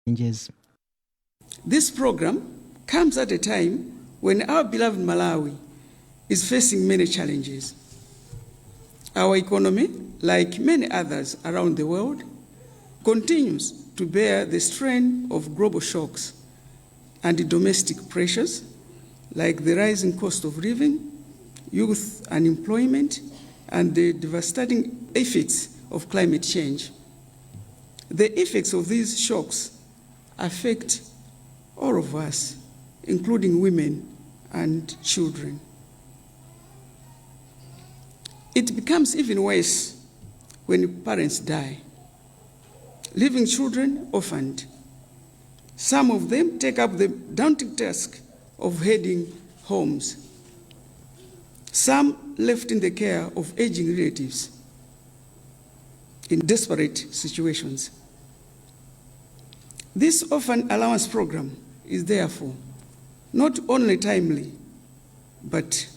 changes. This program comes at a time when our beloved Malawi is facing many challenges. Our economy, like many others around the world, continues to bear the strain of global shocks and domestic pressures like the rising cost of living, youth unemployment, and the devastating effects of climate change. The effects of these shocks affect all of us, including women and children. It becomes even worse when parents die, leaving children orphaned. Some of them take up the daunting task of heading homes. Some left in the care of aging relatives in desperate situations. This orphan allowance program is therefore not only timely, but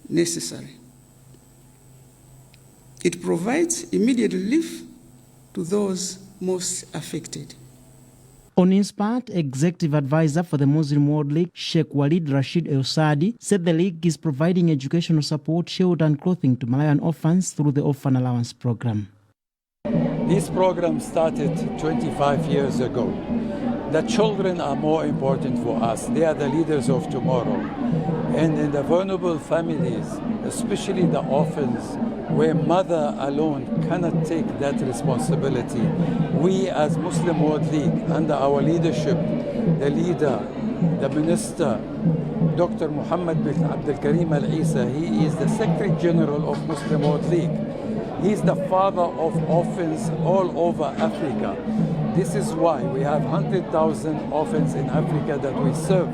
necessary. It provides immediate relief to those most affected. On his part, Executive Advisor for the Muslim World League, Sheikh Walid Rashid El Saadi, said the league is providing educational support, shelter and clothing to Malawian orphans through the Orphan Allowance program. This program started 25 years ago. The children are more important for us. They are the leaders of tomorrow. And in the vulnerable families, especially the orphans, where mother alone cannot take that responsibility, we as Muslim World League, under our leadership, the leader, the minister, Dr. Muhammad bin Abdul Karim Al-Isa, he is the Secretary General of Muslim World League. He's the father of orphans all over Africa. This is why we have 100,000 orphans in Africa that we serve.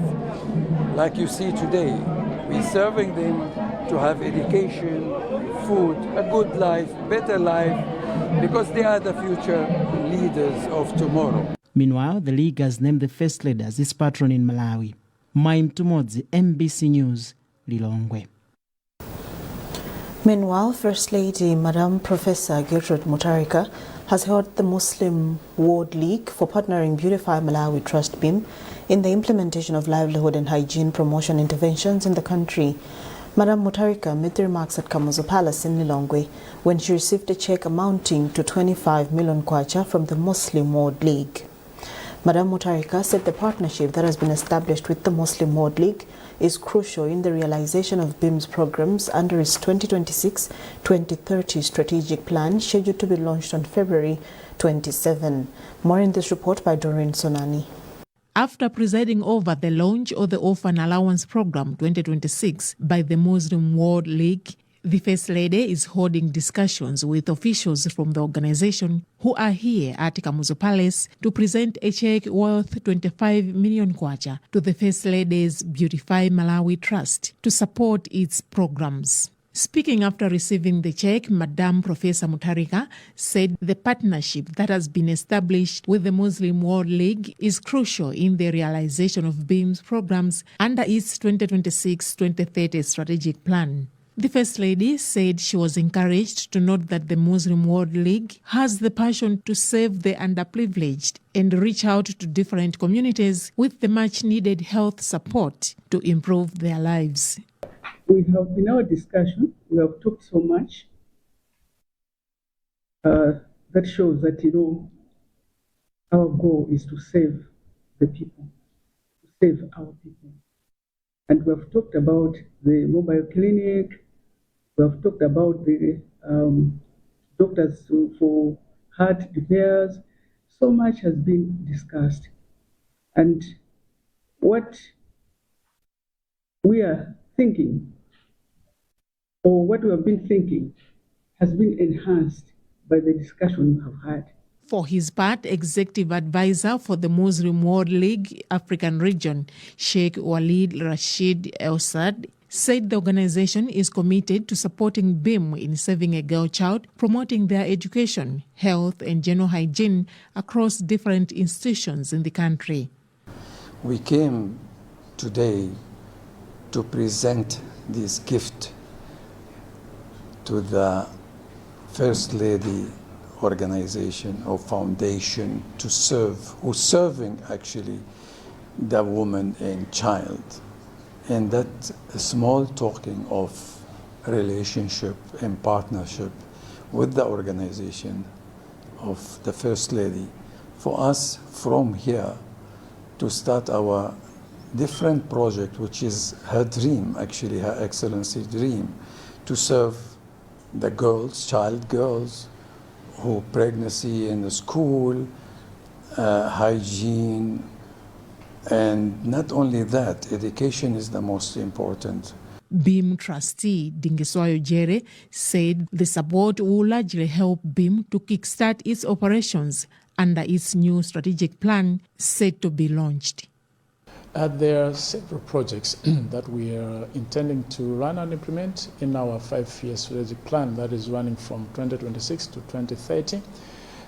Like you see today, we're serving them to have education, food, a good life, better life, because they are the future leaders of tomorrow. Meanwhile, the league has named the First Lady as its patron in Malawi. Maim Tumodzi, MBC News, Lilongwe. Meanwhile, First Lady Madam Professor Gertrude Mutharika has held the Muslim World League for partnering Beautify Malawi Trust BIM in the implementation of livelihood and hygiene promotion interventions in the country. Madam Mutharika made the remarks at Kamuzu Palace in Lilongwe when she received a check amounting to 25 million kwacha from the Muslim World League. Madam Mutharika said the partnership that has been established with the Muslim World League is crucial in the realization of BIM's programs under its 2026-2030 strategic plan scheduled to be launched on February 27. More in this report by Doreen Sonani. After presiding over the launch of the Orphan Allowance Program 2026 by the Muslim World League, the First Lady is holding discussions with officials from the organization who are here at Kamuzu Palace to present a check worth 25 million kwacha to the First Lady's Beautify Malawi Trust to support its programs. Speaking after receiving the check, Madam Professor Mutharika said the partnership that has been established with the Muslim World League is crucial in the realization of BIM's programs under its 2026-2030 strategic plan. The First Lady said she was encouraged to note that the Muslim World League has the passion to save the underprivileged and reach out to different communities with the much-needed health support to improve their lives. We have, in our discussion, we have talked so much that shows that, our goal is to save the people, to save our people. And we have talked about the mobile clinic, we have talked about the doctors for heart repairs. So much has been discussed. And what we are thinking, or what we have been thinking, has been enhanced by the discussion we have had. For his part, Executive Advisor for the Muslim World League African Region, Sheikh Walid Rashid El Saadi, said the organization is committed to supporting BIM in saving a girl child, promoting their education, health and general hygiene across different institutions in the country. We came today to present this gift to the First Lady organization or foundation to serve, who's serving actually the woman and child. And that small talking of relationship and partnership with the organization of the First Lady, for us from here to start our different project, which is her dream, actually her excellency dream, to serve the girls, child girls, who pregnancy in the school, hygiene, and not only that, education is the most important. BIM trustee Dingiswayo Jere said the support will largely help BIM to kickstart its operations under its new strategic plan set to be launched. There are several projects that we are intending to run and implement in our 5-year strategic plan that is running from 2026 to 2030.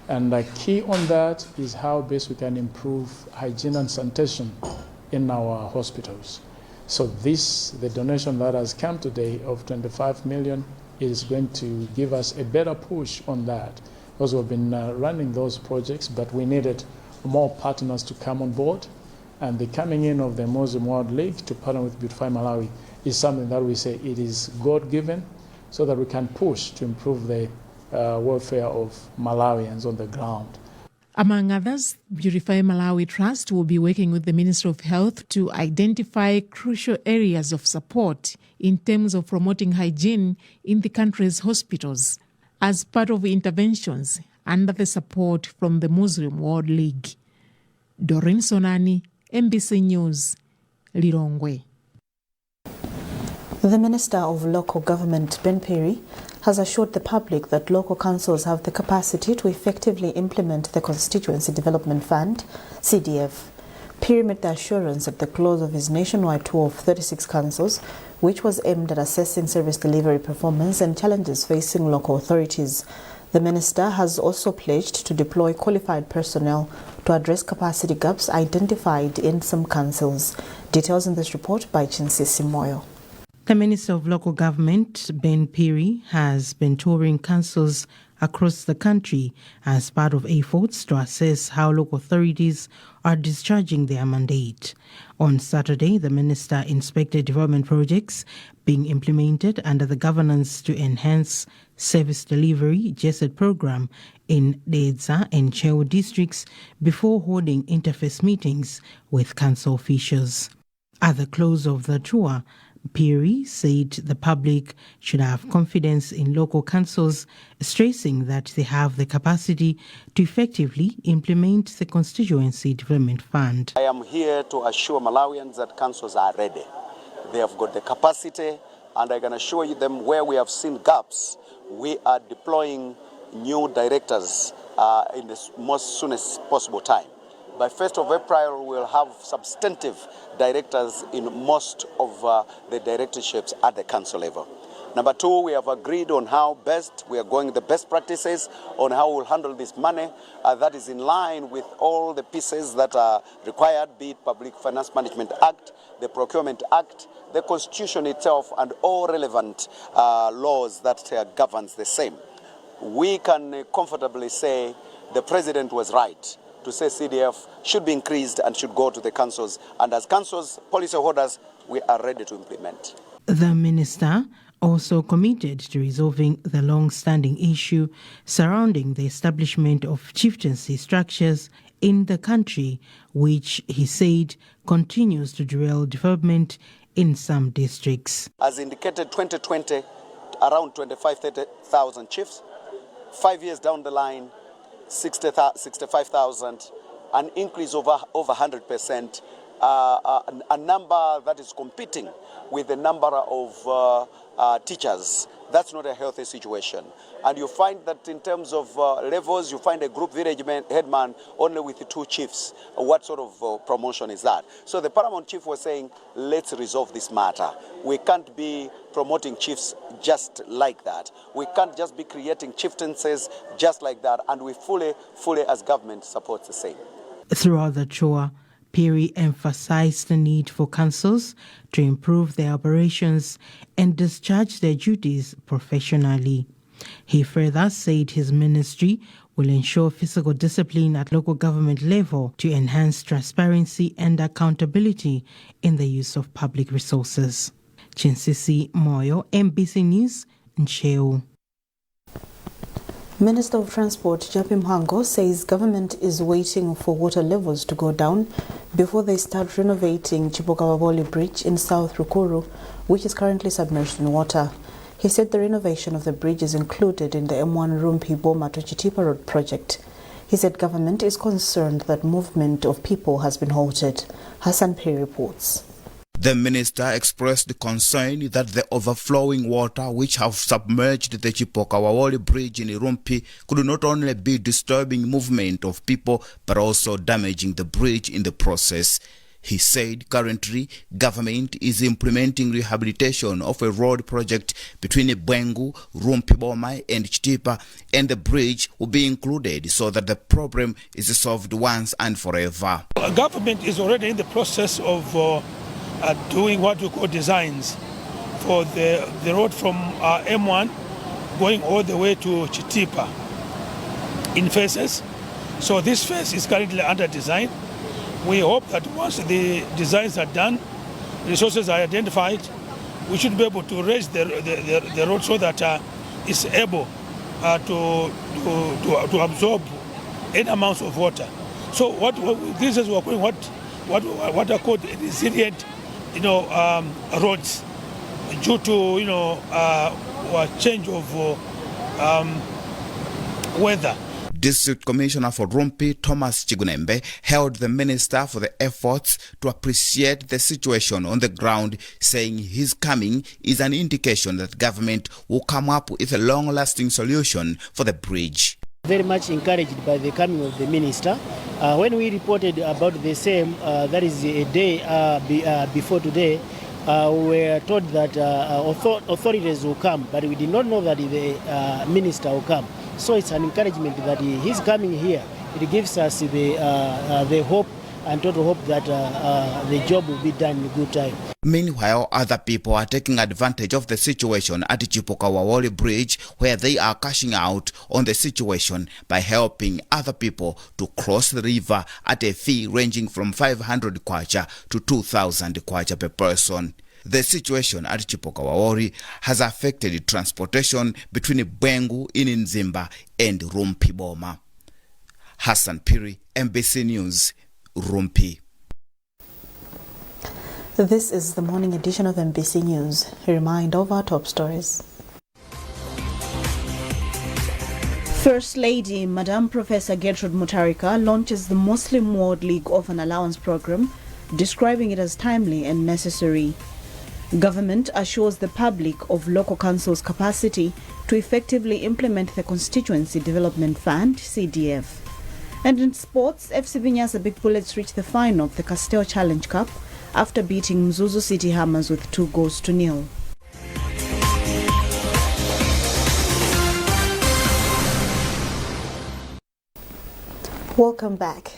And the key on that is how best we can improve hygiene and sanitation in our hospitals. So the donation that has come today of 25 million is going to give us a better push on that, because we've been running those projects, but we needed more partners to come on board. And the coming in of the Muslim World League to partner with Beautify Malawi is something that we say it is God-given, so that we can push to improve the welfare of Malawians on the ground. Among others, Beautify Malawi Trust will be working with the Ministry of Health to identify crucial areas of support in terms of promoting hygiene in the country's hospitals as part of interventions under the support from the Muslim World League. Doreen Sonani, MBC News, Lirongwe. The Minister of Local Government, Ben Piri, has assured the public that local councils have the capacity to effectively implement the Constituency Development Fund, CDF. Piri made the assurance at the close of his nationwide tour of 36 councils, which was aimed at assessing service delivery performance and challenges facing local authorities. The minister has also pledged to deploy qualified personnel to address capacity gaps identified in some councils. Details in this report by Chinsi Simoyo. The Minister of Local Government, Ben Piri, has been touring councils across the country as part of efforts to assess how local authorities are discharging their mandate. On Saturday, the minister inspected development projects being implemented under the Governance to Enhance Service Delivery (GESED) program in Dedza and Cheo districts before holding interface meetings with council officials. At the close of the tour, Piri said the public should have confidence in local councils, stressing that they have the capacity to effectively implement the Constituency Development Fund. I am here to assure Malawians that councils are ready. They have got the capacity, and I can assure you them where we have seen gaps, we are deploying new directors in the most soonest possible time. By 1st of April, we will have substantive directors in most of the directorships at the council level. Number two, we have agreed on how best we are going, the best practices on how we'll handle this money that is in line with all the pieces that are required, be it Public Finance Management Act, the Procurement Act, the Constitution itself, and all relevant laws that governs the same. We can comfortably say the President was right to say CDF should be increased and should go to the councils. And as councils, policyholders, we are ready to implement. The minister also committed to resolving the long-standing issue surrounding the establishment of chieftaincy structures in the country, which he said continues to derail development in some districts. As indicated, 2020, around 25,000 chiefs. 5 years down the line, 65,000, an increase over 100%, a number that is competing with the number of teachers. That's not a healthy situation. And you find that in terms of levels, you find a group village headman only with 2 chiefs. What sort of promotion is that? So the paramount chief was saying, let's resolve this matter. We can't be promoting chiefs just like that. We can't just be creating chieftaincies just like that. And we fully as government supports the same. Throughout the tour, Piri emphasized the need for councils to improve their operations and discharge their duties professionally. He further said his ministry will ensure fiscal discipline at local government level to enhance transparency and accountability in the use of public resources. Chinsisi Moyo, MBC News, Ncheu. Minister of Transport Japim Hango says government is waiting for water levels to go down before they start renovating Chipokawaboli Bridge in South Rukuru, which is currently submerged in water. He said the renovation of the bridge is included in the M1 Rumpi Boma to Chitipa Road project. He said government is concerned that movement of people has been halted. Hassan Peri reports. The minister expressed concern that the overflowing water which have submerged the Chipokawawoli Bridge in Irumpi could not only be disturbing movement of people but also damaging the bridge in the process. He said currently government is implementing rehabilitation of a road project between Bwengu, Rumpiboma and Chitipa, and the bridge will be included so that the problem is solved once and forever. Government is already in the process of doing what we call designs for the road from M1 going all the way to Chitipa in phases. So this phase is currently under design. We hope that once the designs are done, resources are identified, we should be able to raise the road so that it's able to absorb any amounts of water. So what this is we're calling what are called resilient roads due to change of weather. District Commissioner for Rumpi, Thomas Chigunembe, hailed the minister for the efforts to appreciate the situation on the ground, saying his coming is an indication that government will come up with a long-lasting solution for the bridge. Very much encouraged by the coming of the minister. When we reported about the same, that is a day before today, we were told that authorities will come, but we did not know that the minister will come. So it's an encouragement that he's coming here. It gives us the hope and total hope that the job will be done in good time. Meanwhile, other people are taking advantage of the situation at Chipokawawoli Bridge, where they are cashing out on the situation by helping other people to cross the river at a fee ranging from 500 kwacha to 2,000 kwacha per person. The situation at Chipokawawoli has affected transportation between Bwengu in Nzimba and Rumpiboma. Hassan Piri, MBC News, Rumpi. This is the morning edition of MBC News. A reminder of our top stories. First Lady Madam Professor Gertrude Mutarika launches the Muslim World League Orphan Allowance program, describing it as timely and necessary. Government assures the public of local councils' capacity to effectively implement the Constituency Development Fund, CDF. And in sports, FC Vinyasa Big Bullets reached the final of the Castel Challenge Cup after beating Mzuzu City Hammers with 2-0. Welcome back.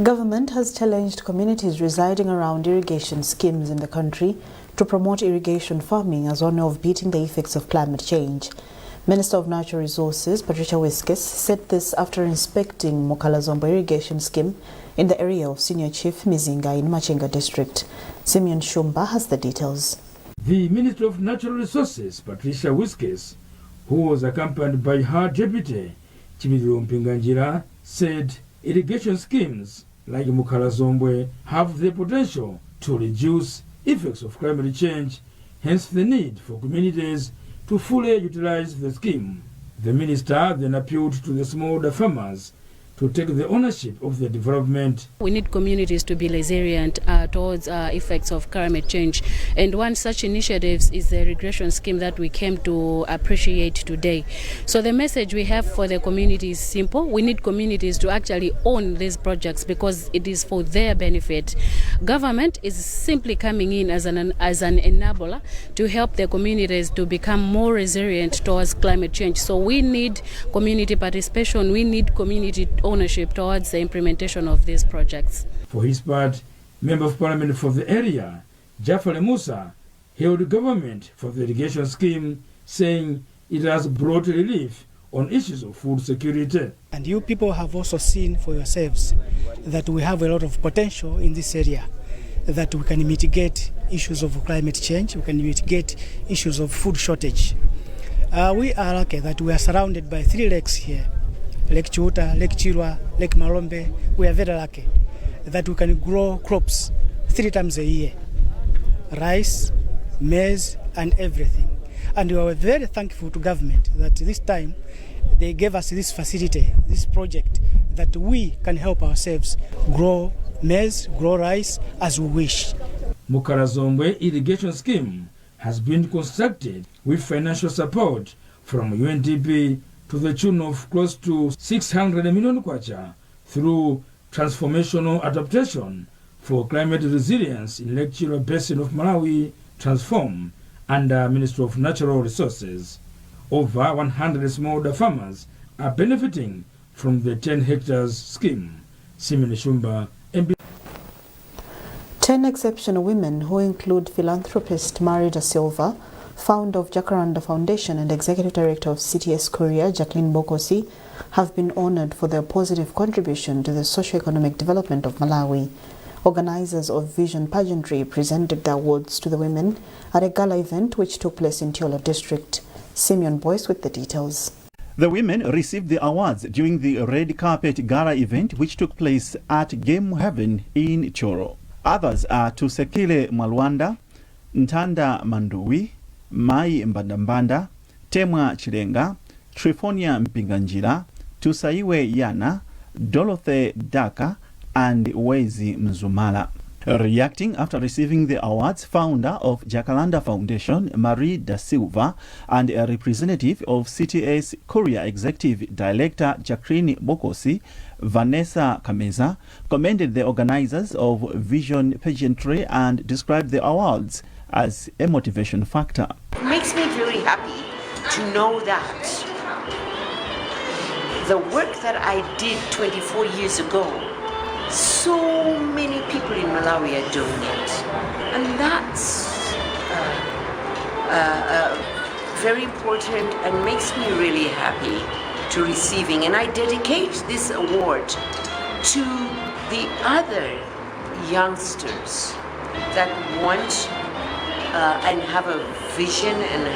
Government has challenged communities residing around irrigation schemes in the country to promote irrigation farming as one way of beating the effects of climate change. Minister of Natural Resources Patricia Wiskes said this after inspecting Zomwe irrigation scheme in the area of Senior Chief Mizinga in Machinga district. Simeon Shumba has the details. The Minister of Natural Resources Patricia Wiskes, who was accompanied by her deputy Chibiro Mpinganjira, said irrigation schemes like Zomwe have the potential to reduce effects of climate change, hence the need for communities to fully utilize the scheme. The minister then appealed to the smallholder farmers to take the ownership of the development. We need communities to be resilient towards effects of climate change. And one such initiative is the irrigation scheme that we came to appreciate today. So the message we have for the community is simple. We need communities to actually own these projects because it is for their benefit. Government is simply coming in as an enabler to help the communities to become more resilient towards climate change. So we need community participation, we need community ownership towards the implementation of these projects. For his part, Member of Parliament for the area, Jafale Musa, hailed the government for the irrigation scheme, saying it has brought relief on issues of food security. And you people have also seen for yourselves that we have a lot of potential in this area, that we can mitigate issues of climate change, we can mitigate issues of food shortage. We are lucky that we are surrounded by 3 lakes here, Lake Chiuta, Lake Chirwa, Lake Malombe. We are very lucky that we can grow crops 3 times a year, rice, maize and everything. And we are very thankful to government that this time they gave us this facility, this project, that we can help ourselves grow maize, grow rice as we wish. Zomwe irrigation scheme has been constructed with financial support from UNDP to the tune of close to 600 million kwacha through transformational adaptation for climate resilience in Lake Chirwa Basin of Malawi, Transform, under Ministry of Natural Resources. Over 100 smallholder farmers are benefiting from the 10 hectares scheme. Simon Shumba, MB. 10 exceptional women, who include philanthropist Marida Silva, founder of Jacaranda Foundation and executive director of CTS Korea, Jacqueline Bokosi, have been honored for their positive contribution to the socio-economic development of Malawi. Organizers of Vision Pageantry presented the awards to the women at a gala event which took place in Tiola District. Simeon Boyce with the details. The women received the awards during the red carpet gala event which took place at Game Heaven in Choro. Others are Tusekile Mwalwanda, Ntanda Manduwi, Mai Mbandambanda, Temwa Chilenga, Trifonia Mpinganjira, Tusaiwe Yana, Dorothy Daka, and Wezi Mzumala. Reacting after receiving the awards, founder of Jacaranda Foundation, Marie Da Silva, and a representative of CTS Korea Executive Director Jacqueline Bokosi, Vanessa Kameza, commended the organizers of Vision Pageantry and described the awards as a motivation factor. It makes me really happy to know that the work that I did 24 years ago, so many people in Malawi are doing it. And that's very important and makes me really happy to receiving. And I dedicate this award to the other youngsters that want and have a vision and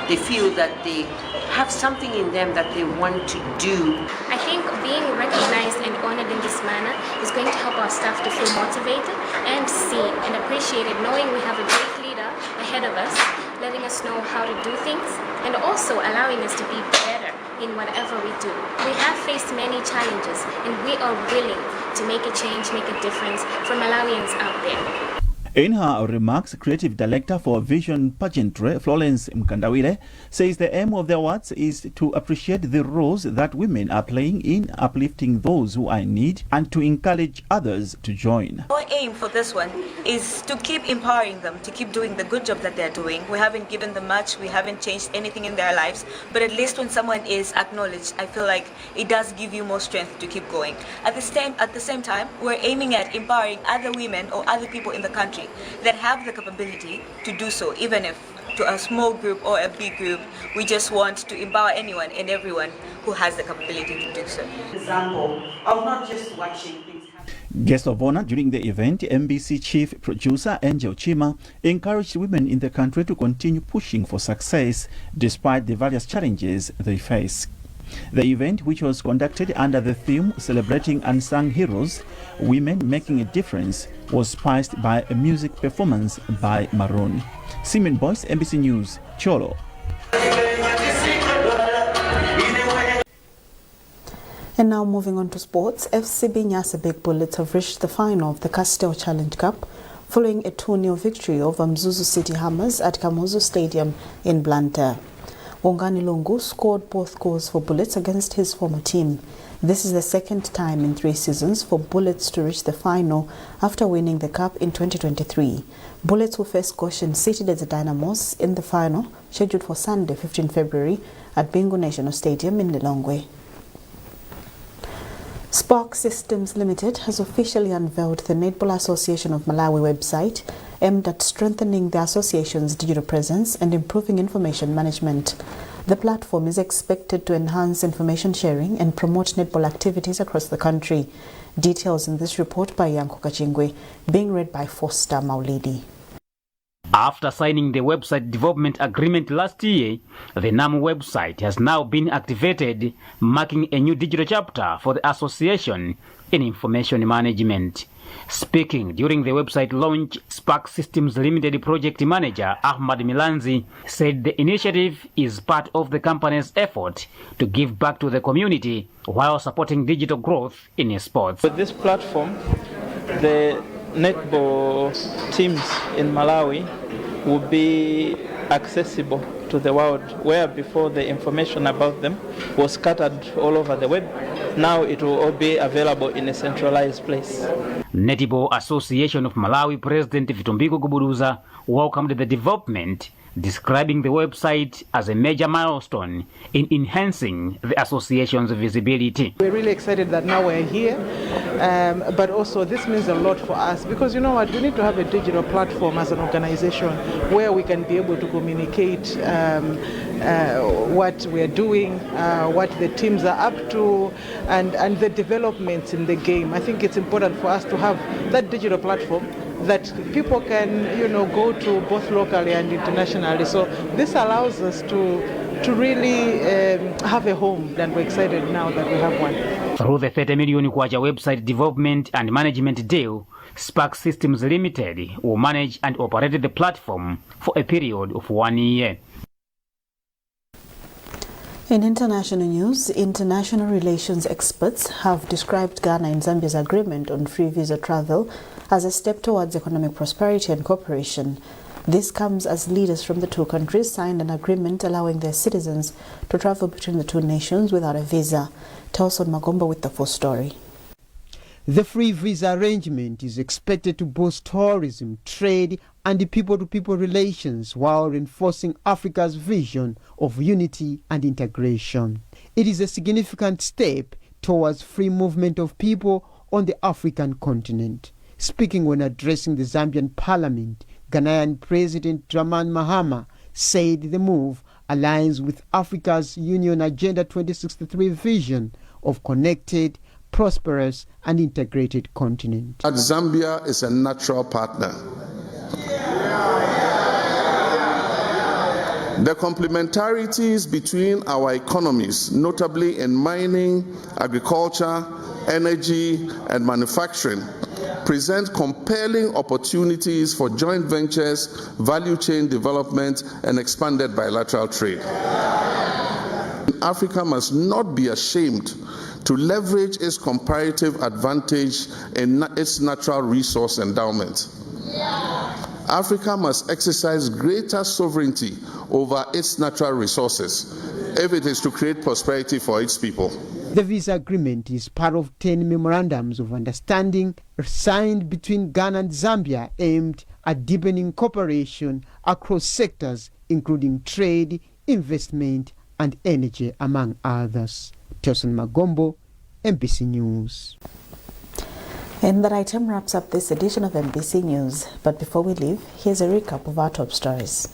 they feel that they have something in them that they want to do. I think being recognized and honored in this manner is going to help our staff to feel motivated and seen and appreciated, knowing we have a great leader ahead of us, letting us know how to do things and also allowing us to be better in whatever we do. We have faced many challenges and we are willing to make a change, make a difference for Malawians out there. In her remarks, Creative Director for Vision Pageantry, Florence Mkandawile, says the aim of the awards is to appreciate the roles that women are playing in uplifting those who are in need and to encourage others to join. Our aim for this one is to keep empowering them, to keep doing the good job that they're doing. We haven't given them much, we haven't changed anything in their lives, but at least when someone is acknowledged, I feel like it does give you more strength to keep going. At the same time, we're aiming at empowering other women or other people in the country that have the capability to do so, even if to a small group or a big group. We just want to empower anyone and everyone who has the capability to do so. Example of not just watching things happen. Guest of honor during the event, MBC Chief Producer Angel Chima encouraged women in the country to continue pushing for success despite the various challenges they face. The event, which was conducted under the theme Celebrating Unsung Heroes, Women Making a Difference, was spiced by a music performance by Maroon. Simon Boyce, MBC News, Cholo. And now moving on to sports, FCB Nyasa Big Bullets have reached the final of the Castel Challenge Cup following a 2-0 victory over Mzuzu City Hammers at Kamuzu Stadium in Blantyre. Wongani Lungu scored both goals for Bullets against his former team. This is the second time in 3 seasons for Bullets to reach the final after winning the cup in 2023. Bullets will face Goshen City as the Dynamos in the final, scheduled for Sunday, 15 February at Bingu National Stadium in Lilongwe. Spark Systems Limited has officially unveiled the Netball Association of Malawi website aimed at strengthening the association's digital presence and improving information management. The platform is expected to enhance information sharing and promote netball activities across the country. Details in this report by Yanko Kachingwe, being read by Foster Maulidi. After signing the website development agreement last year, the NAM website has now been activated, marking a new digital chapter for the association in information management. Speaking during the website launch, Spark Systems Limited project manager Ahmad Milanzi said the initiative is part of the company's effort to give back to the community while supporting digital growth in sports. With this platform, the netball teams in Malawi will be accessible to the world, where before the information about them was scattered all over the web. Now it will all be available in a centralized place. Netball Association of Malawi President Vitumbiko Guburuza welcomed the development, describing the website as a major milestone in enhancing the association's visibility. We're really excited that now we're here, but also this means a lot for us because you know what, we need to have a digital platform as an organization where we can be able to communicate what we're doing, what the teams are up to, and the developments in the game. I think it's important for us to have that digital platform that people can, go to both locally and internationally. So this allows us to really have a home, and we're excited now that we have one. Through the 30 million kwacha website development and management deal, Spark Systems Limited will manage and operate the platform for a period of 1 year. In international news, international relations experts have described Ghana and Zambia's agreement on free visa travel as a step towards economic prosperity and cooperation. This comes as leaders from the two countries signed an agreement allowing their citizens to travel between the two nations without a visa. Telson Magomba with the full story. The free visa arrangement is expected to boost tourism, trade, and people-to-people relations while reinforcing Africa's vision of unity and integration. It is a significant step towards free movement of people on the African continent. Speaking when addressing the Zambian parliament, Ghanaian President Dramani Mahama said the move aligns with Africa's Union Agenda 2063 vision of connected, prosperous and integrated continent. Zambia is a natural partner. The complementarities between our economies, notably in mining, agriculture, energy and manufacturing, present compelling opportunities for joint ventures, value chain development and expanded bilateral trade. Africa must not be ashamed to leverage its comparative advantage in its natural resource endowment. Africa must exercise greater sovereignty over its natural resources if it is to create prosperity for its people. The visa agreement is part of 10 memorandums of understanding signed between Ghana and Zambia aimed at deepening cooperation across sectors including trade, investment and energy, among others. Telson Magombo, MBC News. And that item wraps up this edition of MBC News. But before we leave, here's a recap of our top stories.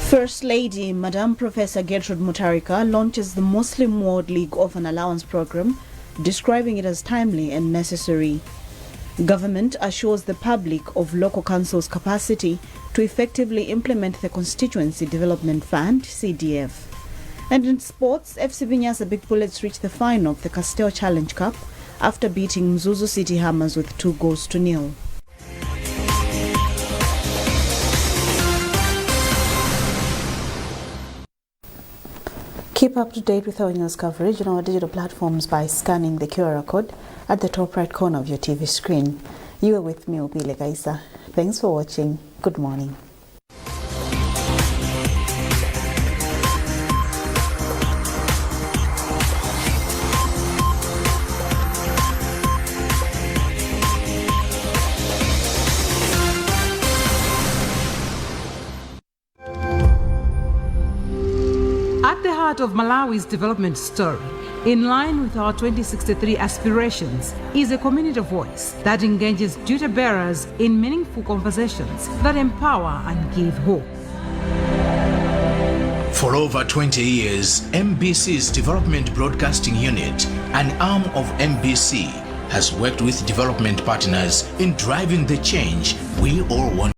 First Lady Madam Professor Gertrude Mutarika launches the Muslim World League Orphan Allowance program, describing it as timely and necessary. Government assures the public of local councils' capacity to effectively implement the Constituency Development Fund, CDF. And in sports, FC Vinyasa Big Bullets reached the final of the Castel Challenge Cup after beating Mzuzu City Hammers with 2-0. Keep up to date with our news coverage on our digital platforms by scanning the QR code at the top right corner of your TV screen. You are with me, Opile Kaisa. Thanks for watching. Good morning. At the heart of Malawi's development story in line with our 2063 aspirations, is a community voice that engages duty bearers in meaningful conversations that empower and give hope. For over 20 years, MBC's Development Broadcasting Unit, an arm of MBC, has worked with development partners in driving the change we all want.